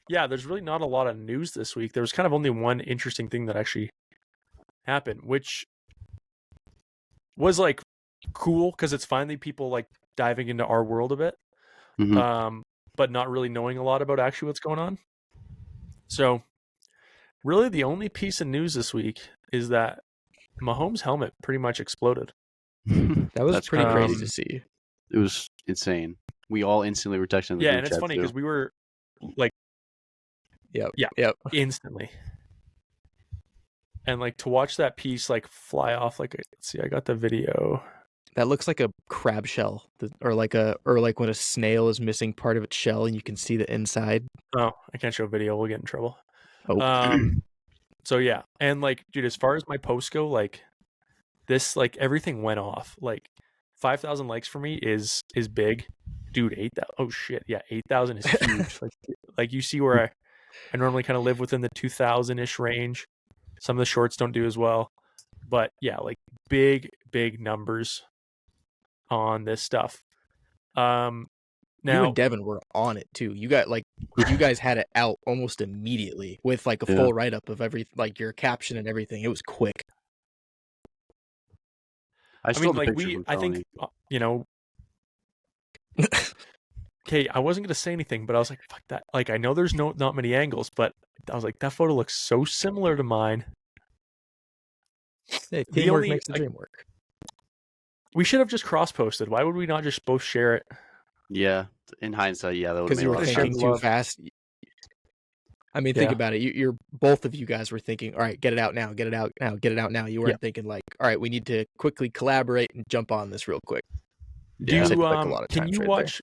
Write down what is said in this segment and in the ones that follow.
yeah, there's really not a lot of news this week. There was kind of only one interesting thing that actually happened, which was like cool because it's finally people like diving into our world a bit, but not really knowing a lot about actually what's going on. So really the only piece of news this week is that Mahomes' helmet pretty much exploded. That was That's pretty crazy crazy. to see. It was insane. We all instantly were texting the Yeah, group and it's chat funny too. because we were like, Yep. yeah, Yep. instantly. And like to watch that piece like fly off, like, let's see, I got the video. That looks like a crab shell, or like when a snail is missing part of its shell and you can see the inside. Oh, I can't show video. We'll get in trouble. Oh. So yeah, and like, dude, as far as my posts go, like this, like everything went off. Like 5,000 likes for me is big, dude. 8,000. Oh shit, yeah, 8,000 is huge. like you see where I normally kind of live within the 2,000-ish range. Some of the shorts don't do as well, but yeah, like big numbers on this stuff. Now you and Devin were on it too. You guys had it out almost immediately with like a full write up of like your caption and everything. It was quick. I mean, like I think, you know, okay, I wasn't gonna say anything, but I was like, fuck that. Like, I know there's not many angles, but I was like, that photo looks so similar to mine. Hey, teamwork makes the dream work. We should have just cross-posted. Why would we not just both share it? Yeah, in hindsight, yeah, that would because you were thinking too fast. I mean, think about it. You're both of you guys were thinking, all right, get it out now, get it out now, get it out now. You weren't thinking like, all right, we need to quickly collaborate and jump on this real quick. Do you can you watch?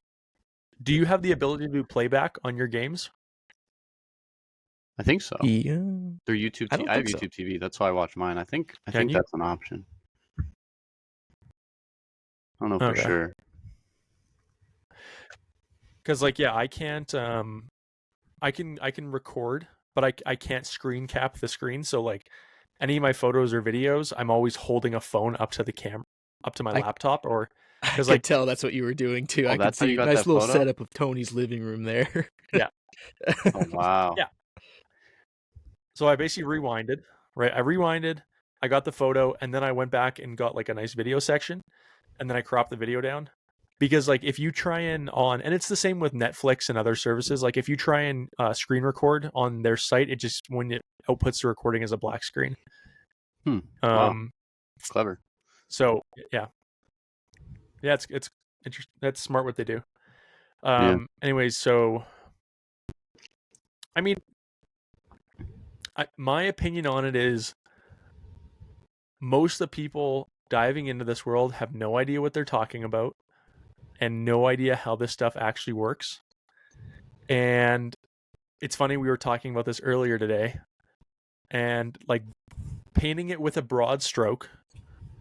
Do you have the ability to do playback on your games? I think so. Yeah. They're YouTube. I have YouTube TV. That's why I watch mine. I think that's an option. I don't know for sure. Because like, yeah, I can't. I can record, but I can't screen cap the screen. So like, any of my photos or videos, I'm always holding a phone up to the camera, up to my laptop, or because I could tell that's what you were doing too. I could see a nice little setup of Tony's living room there. Yeah. Oh wow. Yeah. So I basically rewinded, right? I rewinded, I got the photo, and then I went back and got like a nice video section, and then I cropped the video down. Because like if you try and it's the same with Netflix and other services, like if you try and screen record on their site, it just, when it outputs the recording as a black screen. Wow. Clever. So yeah, it's interesting. That's smart what they do. Anyways, so I mean, my opinion on it is most of the people diving into this world have no idea what they're talking about and no idea how this stuff actually works. And it's funny, we were talking about this earlier today, and like painting it with a broad stroke.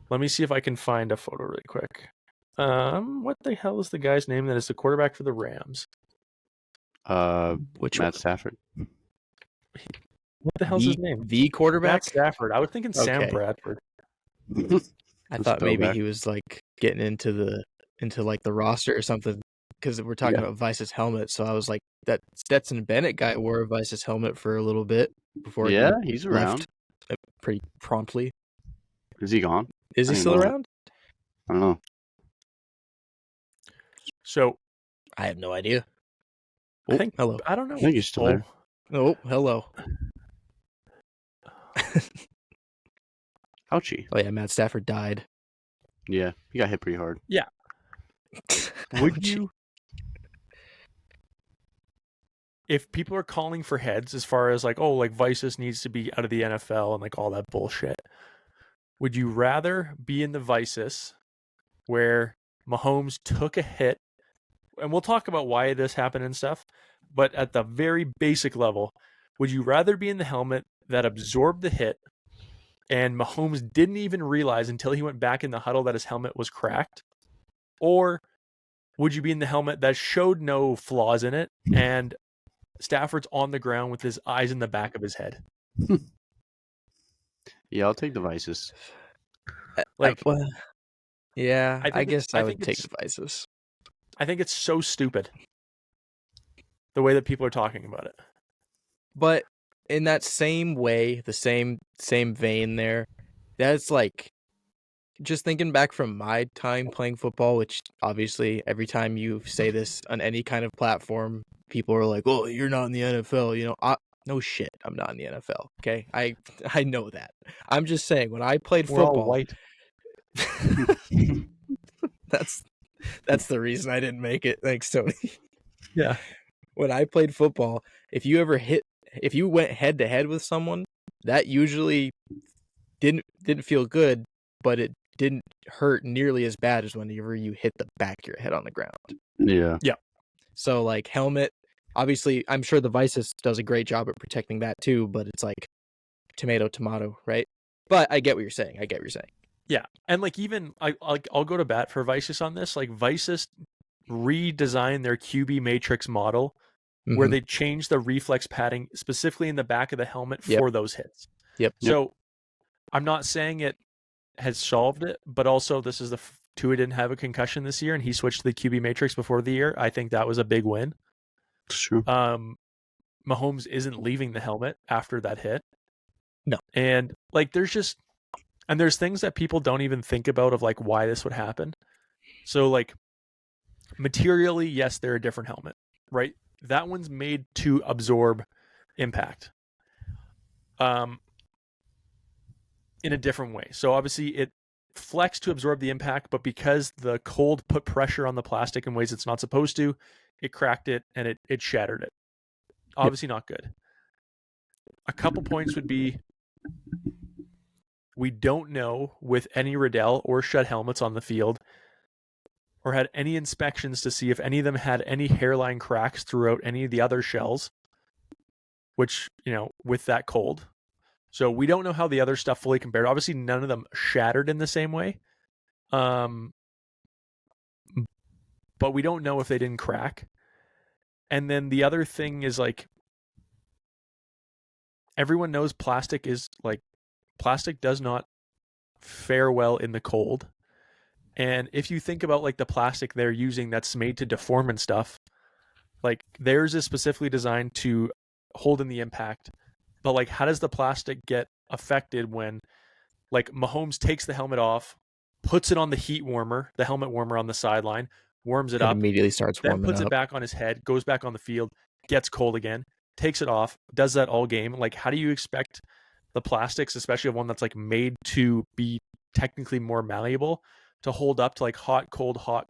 Let me see if I can find a photo really quick. What the hell is the guy's name that is the quarterback for the Rams? Matt Stafford. What the hell's his name? The quarterback? Matt Stafford. I was thinking Sam Bradford. I thought maybe he was like getting into like the roster or something, because we're talking about Vicis helmet. So I was like, that Stetson Bennett guy wore a Vicis helmet for a little bit before. He's around pretty promptly. Is he gone? Is he still around? I don't know. So I have no idea. I think hello. I don't know. I think he's still there. Oh, hello. Ouchie. Oh yeah, Matt Stafford died. Yeah, he got hit pretty hard. Yeah. Would you, if people are calling for heads as far as like, oh, like Vicis needs to be out of the NFL and like all that bullshit, would you rather be in the Vicis where Mahomes took a hit, and we'll talk about why this happened and stuff, but at the very basic level, would you rather be in the helmet that absorbed the hit and Mahomes didn't even realize until he went back in the huddle that his helmet was cracked? Or would you be in the helmet that showed no flaws in it and Stafford's on the ground with his eyes in the back of his head? Yeah, I'll take the Vicis. Like, yeah, I guess I would take the Vicis. I think it's so stupid the way that people are talking about it. But in that same way, the same vein there, that's like, just thinking back from my time playing football, which obviously every time you say this on any kind of platform, people are like, "Oh, you're not in the NFL." No shit, I'm not in the NFL. Okay, I know that. I'm just saying, when I played We're all football, white. that's the reason I didn't make it. Thanks, Tony. Yeah. When I played football, if you went head to head with someone, that usually didn't feel good, but it didn't hurt nearly as bad as whenever you hit the back of your head on the ground. Yeah. So like helmet, obviously, I'm sure the Vicis does a great job at protecting that too, but it's like tomato, right? But I get what you're saying. Yeah, and like even I'll go to bat for Vicis on this. Like Vicis redesigned their QB matrix model where they changed the reflex padding specifically in the back of the helmet for those hits. So I'm not saying it has solved it, but also this is Tua didn't have a concussion this year, and he switched to the QB matrix before the year. I think that was a big win. It's true. Mahomes isn't leaving the helmet after that hit. No. And like there's things that people don't even think about of like why this would happen. So like materially, yes, they're a different helmet, right? That one's made to absorb impact. In a different way. So obviously it flexed to absorb the impact, but because the cold put pressure on the plastic in ways it's not supposed to, it cracked it and it shattered it. Obviously not good. A couple points would be, we don't know with any Riddell or Shed helmets on the field or had any inspections to see if any of them had any hairline cracks throughout any of the other shells, which, with that cold. So we don't know how the other stuff fully compared. Obviously, none of them shattered in the same way. But we don't know if they didn't crack. And then the other thing is like, everyone knows plastic does not fare well in the cold. And if you think about like the plastic they're using that's made to deform and stuff, like theirs is specifically designed to hold in the impact. But like, how does the plastic get affected when like Mahomes takes the helmet off, puts it on the helmet warmer on the sideline, warms it up, immediately starts warming then puts up. it back on his head, goes back on the field, gets cold again, takes it off, does that all game. Like, how do you expect the plastics, especially one that's like made to be technically more malleable, to hold up to like hot, cold, hot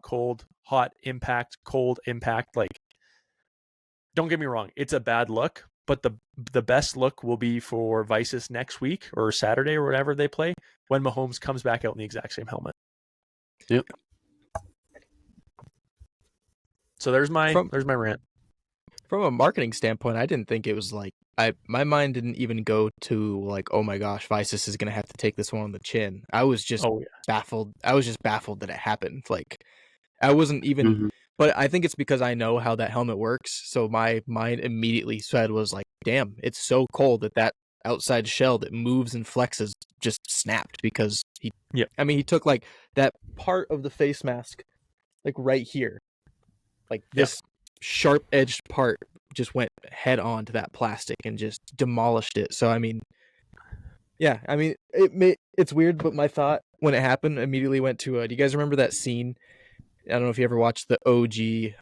impact, cold impact? Like, don't get me wrong, it's a bad look, but the best look will be for Vicis next week or Saturday or whatever they play when Mahomes comes back out in the exact same helmet. Yep. So there's my rant. From a marketing standpoint, I didn't think it was like, my mind didn't even go to like, oh my gosh, Vicis is gonna have to take this one on the chin. I was just baffled. I was just baffled that it happened. Like, I wasn't even. But I think it's because I know how that helmet works. So my mind immediately said was like, damn, it's so cold that outside shell that moves and flexes just snapped because he took like that part of the face mask, like right here, like this sharp edged part just went head on to that plastic and just demolished it. So, it's weird, but my thought when it happened immediately went to, do you guys remember that scene? I don't know if you ever watched the OG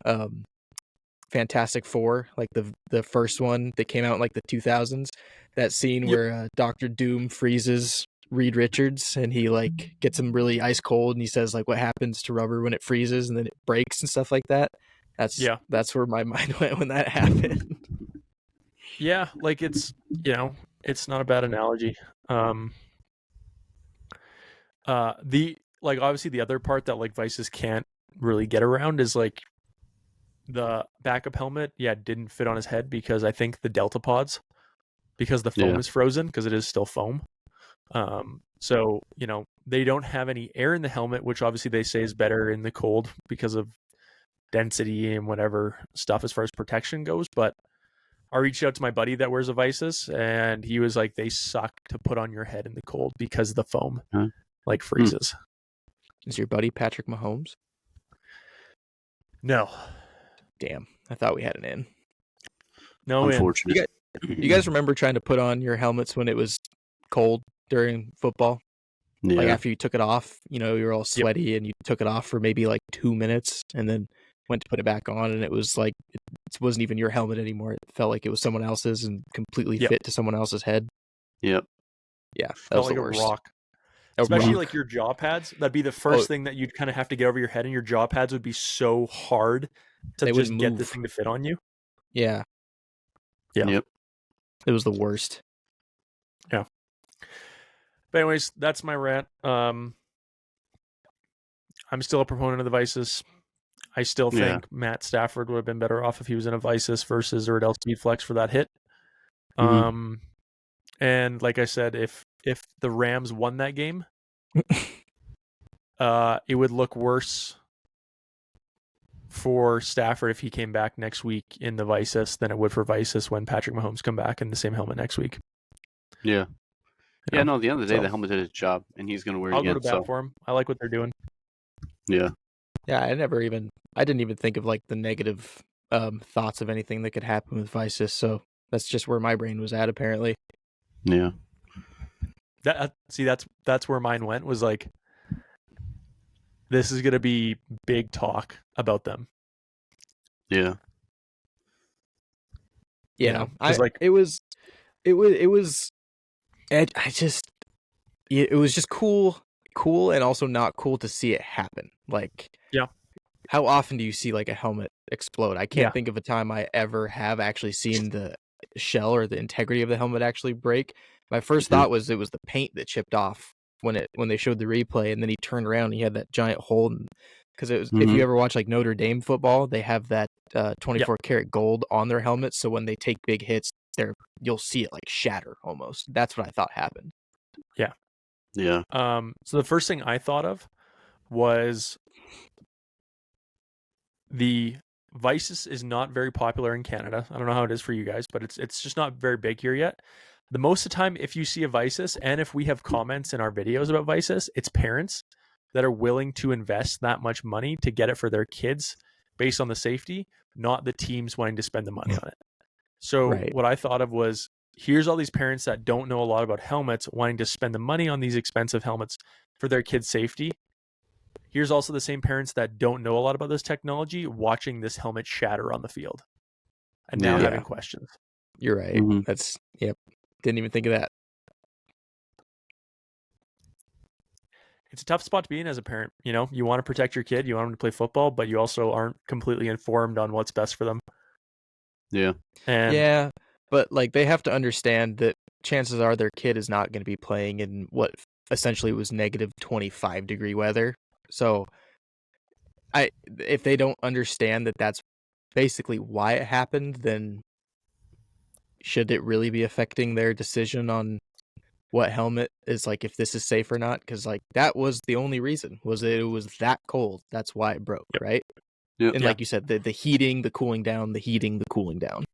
Fantastic Four, like the first one that came out in like the 2000s. That scene where Dr. Doom freezes Reed Richards and he like gets him really ice cold and he says like what happens to rubber when it freezes and then it breaks and stuff like that. That's where my mind went when that happened. Yeah, like it's not a bad analogy. Obviously the other part that like Vicis can't really get around is like the backup helmet didn't fit on his head because I think the delta pods, because the foam is frozen, because it is still foam, so they don't have any air in the helmet, which obviously they say is better in the cold because of density and whatever stuff as far as protection goes. But I reached out to my buddy that wears a Vicis and he was like, they suck to put on your head in the cold because the foam like freezes. Is your buddy Patrick Mahomes? No. Damn, I thought we had an in. No, unfortunate. You guys remember trying to put on your helmets when it was cold during football? Yeah. Like after you took it off, you know, you were all sweaty and you took it off for maybe like 2 minutes and then went to put it back on, and it was like it wasn't even your helmet anymore. It felt like it was someone else's and completely fit to someone else's head. Yep. Yeah, that felt was like the worst. A rock. Especially like your jaw pads. That'd be the first thing that you'd kind of have to get over your head, and your jaw pads would be so hard to just get this thing to fit on you. Yeah. Yep. It was the worst. Yeah. But anyways, that's my rant. I'm still a proponent of the Vicis. I still think Matt Stafford would have been better off if he was in a Vicis versus a Riddell Speed Flex for that hit. And like I said, if the Rams won that game, it would look worse for Stafford if he came back next week in the Vicis than it would for Vicis when Patrick Mahomes come back in the same helmet next week. Yeah. Yeah, no, at the end of the day, the helmet did his job, and he's going to wear it again. I'll go to bat for him. I like what they're doing. Yeah. Yeah, I didn't even think of like the negative thoughts of anything that could happen with Vicis, so that's just where my brain was at, apparently. Yeah. That's where mine went, was like, this is going to be big talk about them. Yeah. Yeah. You know, it was just cool and also not cool to see it happen. Like, yeah. How often do you see like a helmet explode? I can't think of a time I ever have actually seen the shell or the integrity of the helmet actually break. My first thought was it was the paint that chipped off when they showed the replay, and then he turned around and he had that giant hole. Because it was, if you ever watch like Notre Dame football, they have that 24 karat gold on their helmets, so when they take big hits, you'll see it like shatter almost. That's what I thought happened. Yeah. Yeah. So the first thing I thought of was the Vicis is not very popular in Canada. I don't know how it is for you guys, but it's just not very big here yet. The most of the time, if you see a Vicis, and if we have comments in our videos about Vicis, it's parents that are willing to invest that much money to get it for their kids based on the safety, not the teams wanting to spend the money on it. So what I thought of was, here's all these parents that don't know a lot about helmets wanting to spend the money on these expensive helmets for their kids' safety. Here's also the same parents that don't know a lot about this technology watching this helmet shatter on the field and now having questions. You're right. That's, didn't even think of that. It's a tough spot to be in as a parent. You know, you want to protect your kid, you want them to play football, but you also aren't completely informed on what's best for them. Yeah. But like they have to understand that chances are their kid is not going to be playing in what essentially was negative 25-degree weather. So if they don't understand that that's basically why it happened, then should it really be affecting their decision on what helmet is, like, if this is safe or not? Because like that was the only reason, was that it was that cold. That's why it broke, right? And like you said, the heating, the cooling down, the heating, the cooling down.